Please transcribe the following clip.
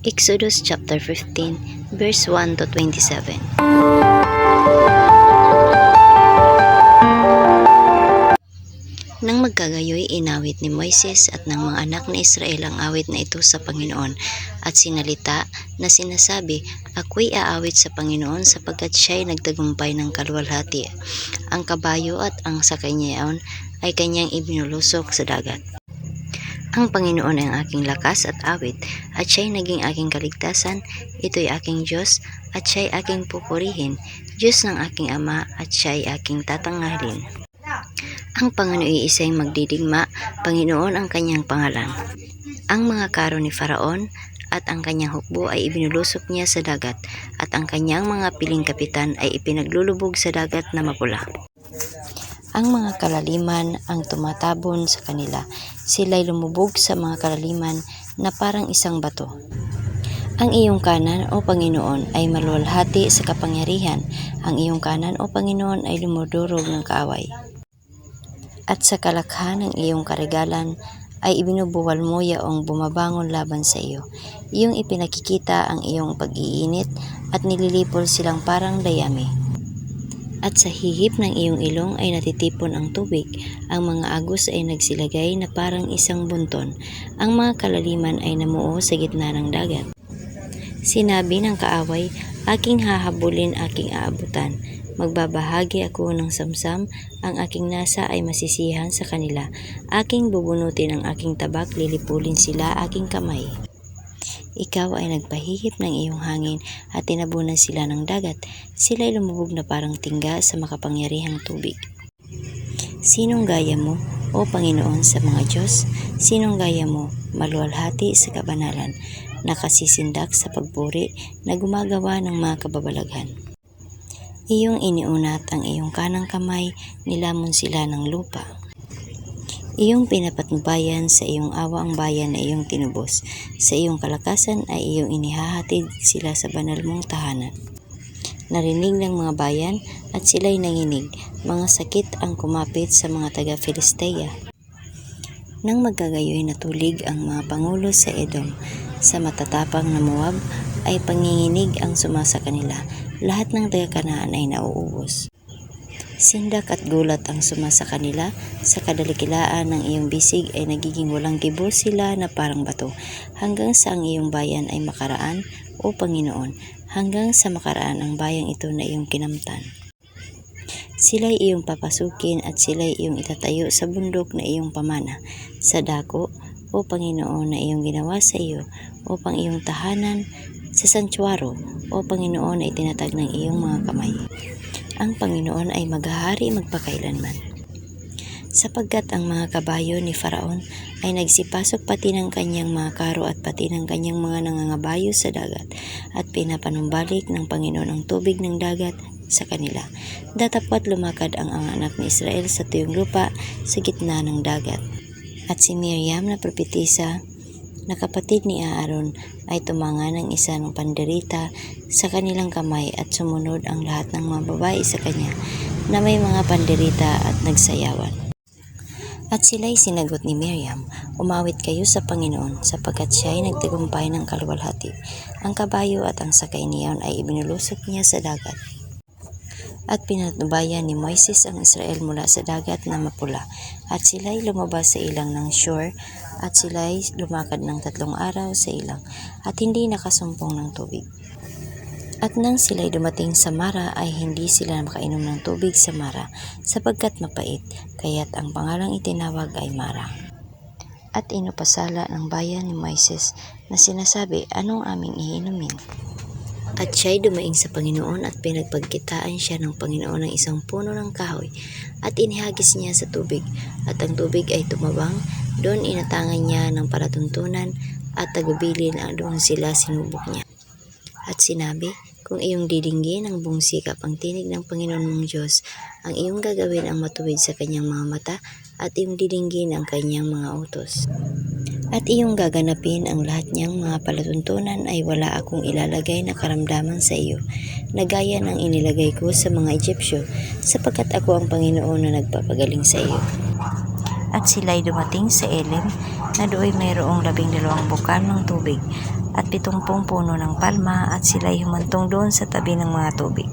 Exodus chapter 15, verse 1 to 27. Nang magkagayoy, inawit ni Moises at ng mga anak ni Israel ang awit na ito sa Panginoon at sinalita na sinasabi, "Ako'y aawit sa Panginoon sapagkat siya'y nagtagumpay ng kaluwalhati. Ang kabayo at ang sakay niyaon ay kanyang ibinulusok sa dagat. Ang Panginoon ay ang aking lakas at awit, at siya'y naging aking kaligtasan. Ito'y aking Diyos, at siya'y aking pupurihin, Diyos ng aking Ama, at siya'y aking tatanghalin. Ang Panginoon ay isa'y magdidigma, Panginoon ang kanyang pangalan. Ang mga karo ni Faraon at ang kanyang hukbo ay ibinulusok niya sa dagat, at ang kanyang mga piling kapitan ay ipinaglulubog sa dagat na mapula. Ang mga kalaliman ang tumatabon sa kanila, sila'y lumubog sa mga kalaliman na parang isang bato. Ang iyong kanan, O Panginoon, ay maluwalhati sa kapangyarihan. Ang iyong kanan, O Panginoon, ay lumudurog ng kaaway. At sa kalakhan ng iyong karigalan ay ibinubuwal mo yaong bumabangon laban sa iyo. Iyong ipinakikita ang iyong pag-iinit at nililipol silang parang dayami. At sa hihip ng iyong ilong ay natitipon ang tubig. Ang mga agos ay nagsilagay na parang isang bunton. Ang mga kalaliman ay namuo sa gitna ng dagat. Sinabi ng kaaway, aking hahabulin, aking aabutan. Magbabahagi ako ng samsam, ang aking nasa ay masisihan sa kanila. Aking bubunutin ang aking tabak, lilipulin sila aking kamay. Ikaw ay nagpahihip ng iyong hangin at tinabunan sila ng dagat. Sila'y lumubog na parang tingga sa makapangyarihang tubig. Sinong gaya mo, O Panginoon, sa mga Diyos? Sinong gaya mo, maluwalhati sa kabanalan, nakasisindak sa pagpuri, na gumagawa ng mga kababalaghan? Iyong iniunat ang iyong kanang kamay, nilamon sila ng lupa. Iyong pinapatnubayan sa iyong awa ang bayan na iyong tinubos. Sa iyong kalakasan ay iyong inihahatid sila sa banal mong tahanan. Narinig ng mga bayan at sila'y nanginig. Mga sakit ang kumapit sa mga taga-Filistea. Nang magkagayoy natulig ang mga pangulo sa Edom, sa matatapang na Moab ay panginginig ang sumasa kanila. Lahat ng taga-Kanaan ay nauubos. Sindak at gulat ang sumasa kanila, sa kadalikilaan ng iyong bisig ay nagiging walang gibo sila na parang bato, hanggang sa ang iyong bayan ay makaraan, O Panginoon, hanggang sa makaraan ang bayang ito na iyong kinamtan. Sila'y iyong papasukin at sila'y iyong itatayo sa bundok na iyong pamana, sa dako, O Panginoon, na iyong ginawa sa iyo, upang iyong tahanan, sa santuaro, O Panginoon, ay tinatag ng iyong mga kamay. Ang Panginoon ay maghahari magpakailanman. Sapagkat ang mga kabayo ni Faraon ay nagsipasok pati ng kanyang mga karo at pati ng kanyang mga nangangabayo sa dagat, at pinapanumbalik ng Panginoon ang tubig ng dagat sa kanila. Datapwat lumakad ang anak ni Israel sa tuyong lupa sa gitna ng dagat. At si Miriam na propetisa, na kapatid ni Aaron, ay tumanga ng isa ng panderita sa kanilang kamay at sumunod ang lahat ng mga babae sa kanya na may mga panderita at nagsayawan. At sila'y sinagot ni Miriam, umawit kayo sa Panginoon sapagkat siya ay nagtagumpay ng kaluwalhati. Ang kabayo at ang sakay niyaon ay ibinulusok niya sa dagat. At pinatnubayan ni Moises ang Israel mula sa dagat na mapula, at sila'y lumabas sa ilang ng Shur, at sila'y lumakad ng 3 araw sa ilang, at hindi nakasumpong ng tubig. At nang sila'y dumating sa Mara ay hindi sila makainom ng tubig sa Mara, sapagkat mapait, kaya't ang pangalang itinawag ay Mara. At inupasala ng bayan ni Moises na sinasabi, anong aming iinumin? At siya'y dumaing sa Panginoon at pinagpagkitaan siya ng Panginoon ng isang puno ng kahoy at inihagis niya sa tubig, at ang tubig ay tumabang. Doon inatangan niya ng palatuntunan at tagubilin ang doon sila sinubok niya. At sinabi, kung iyong didinggin ang buong sikap ang tinig ng Panginoon mong Diyos, ang iyong gagawin ang matuwid sa kanyang mga mata at iyong didinggin ang kanyang mga utos. At iyong gaganapin ang lahat niyang mga palatuntunan ay wala akong ilalagay na karamdaman sa iyo, na gaya ng inilagay ko sa mga Egyptyo, sapagkat ako ang Panginoon na nagpapagaling sa iyo. at sila'y dumating sa Elim na do'y mayroong 12 bukal ng tubig at 70 puno ng palma at sila'y humantong doon sa tabi ng mga tubig.